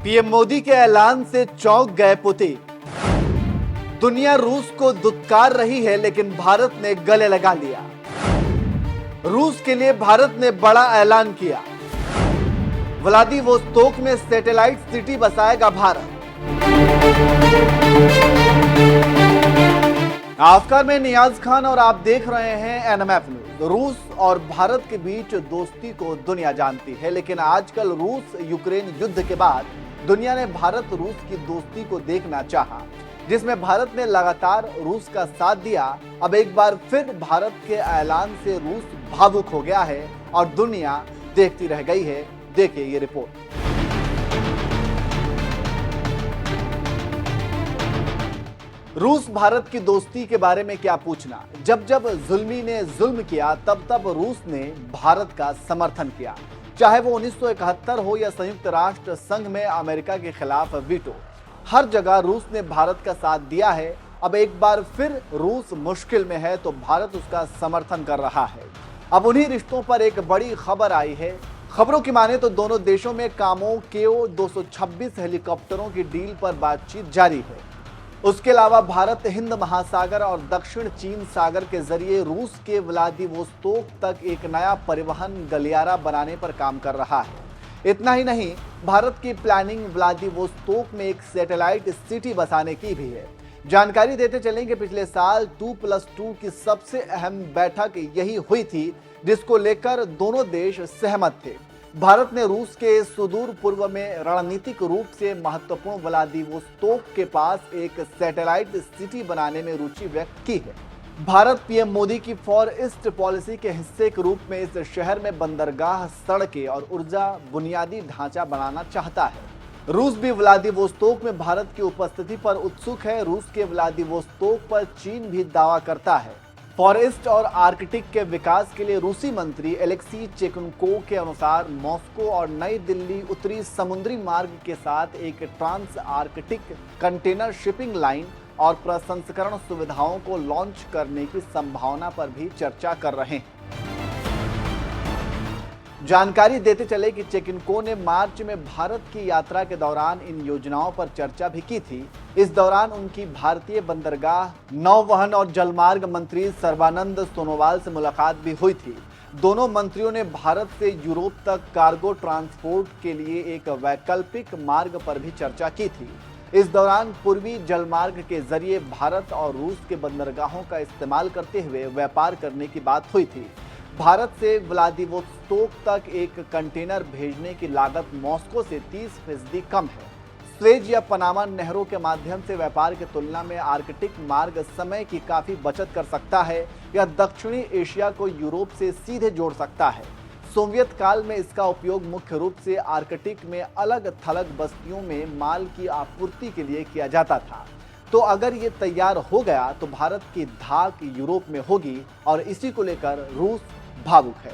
PM Modi के ऐलान से चौंक गए पुतिन। दुनिया रूस को दुत्कार रही है, लेकिन भारत ने गले लगा लिया। रूस के लिए भारत ने बड़ा ऐलान किया। व्लादिवोस्तोक में सैटेलाइट सिटी बसाएगा भारत। नमस्कार, मैं नियाज खान और आप देख रहे हैं एनएमएफ न्यूज। रूस और भारत के बीच दोस्ती को दुनिया जानती है, लेकिन आजकल रूस यूक्रेन युद्ध के बाद दुनिया ने भारत रूस की दोस्ती को देखना चाहा, जिसमें भारत ने लगातार रूस का साथ दिया। अब एक बार फिर भारत के ऐलान से रूस भावुक हो गया है और दुनिया देखती रह गई है। देखिए ये रिपोर्ट। रूस भारत की दोस्ती के बारे में क्या पूछना। जब जब जुल्मी ने जुल्म किया, तब तब रूस ने भारत का समर्थन किया, चाहे वो 1971 हो या संयुक्त राष्ट्र संघ में अमेरिका के खिलाफ वीटो। हर जगह रूस ने भारत का साथ दिया है। अब एक बार फिर रूस मुश्किल में है तो भारत उसका समर्थन कर रहा है। अब उन्हीं रिश्तों पर एक बड़ी खबर आई है। खबरों की माने तो दोनों देशों में कामों केओ 226 हेलीकॉप्टरों की डील पर बातचीत जारी है। उसके अलावा भारत हिंद महासागर और दक्षिण चीन सागर के जरिए रूस के व्लादिवोस्तोक तक एक नया परिवहन गलियारा बनाने पर काम कर रहा है। इतना ही नहीं, भारत की प्लानिंग व्लादिवोस्तोक में एक सैटेलाइट सिटी बसाने की भी है। जानकारी देते चलेंगे, पिछले साल 2+2 की सबसे अहम बैठक यही हुई थी, जिसको लेकर दोनों देश सहमत थे। भारत ने रूस के सुदूर पूर्व में रणनीतिक रूप से महत्वपूर्ण व्लादिवोस्तोक के पास एक सैटेलाइट सिटी बनाने में रुचि व्यक्त की है। भारत पीएम मोदी की फॉर ईस्ट पॉलिसी के हिस्से के रूप में इस शहर में बंदरगाह, सड़कें और ऊर्जा बुनियादी ढांचा बनाना चाहता है। रूस भी व्लादिवोस्तोक में भारत की उपस्थिति पर उत्सुक है। रूस के व्लादिवोस्तोक पर चीन भी दावा करता है। फॉर ईस्ट और आर्कटिक के विकास के लिए रूसी मंत्री एलेक्सी चेकनकोव के अनुसार मॉस्को और नई दिल्ली उत्तरी समुद्री मार्ग के साथ एक trans Arctic container shipping line और प्रसंस्करण सुविधाओं को लॉन्च करने की संभावना पर भी चर्चा कर रहे हैं। जानकारी देते चले कि चेकनकोव ने मार्च में भारत की यात्रा के दौरान इन योजनाओं पर चर्चा भी की थी। इस दौरान उनकी भारतीय बंदरगाह, नौवहन और जलमार्ग मंत्री सर्बानंद सोनोवाल से मुलाकात भी हुई थी। दोनों मंत्रियों ने भारत से यूरोप तक कार्गो ट्रांसपोर्ट के लिए एक वैकल्पिक मार्ग पर भी चर्चा की थी। इस दौरान पूर्वी जलमार्ग के जरिए भारत और रूस के बंदरगाहों का इस्तेमाल करते हुए व्यापार करने की बात हुई थी। भारत से व्लादिवोस्तोक तक एक कंटेनर भेजने की लागत मॉस्को से 30% कम है। स्वेज या पनामा नहरों के माध्यम से व्यापार की तुलना में आर्कटिक मार्ग समय की काफी बचत कर सकता है। यह दक्षिणी एशिया को यूरोप से सीधे जोड़ सकता है। सोवियत काल में इसका उपयोग मुख्य रूप से आर्कटिक में अलग थलग बस्तियों में माल की आपूर्ति के लिए किया जाता था। तो अगर ये तैयार हो गया तो भारत की धाक यूरोप में होगी और इसी को लेकर रूस भावुक है।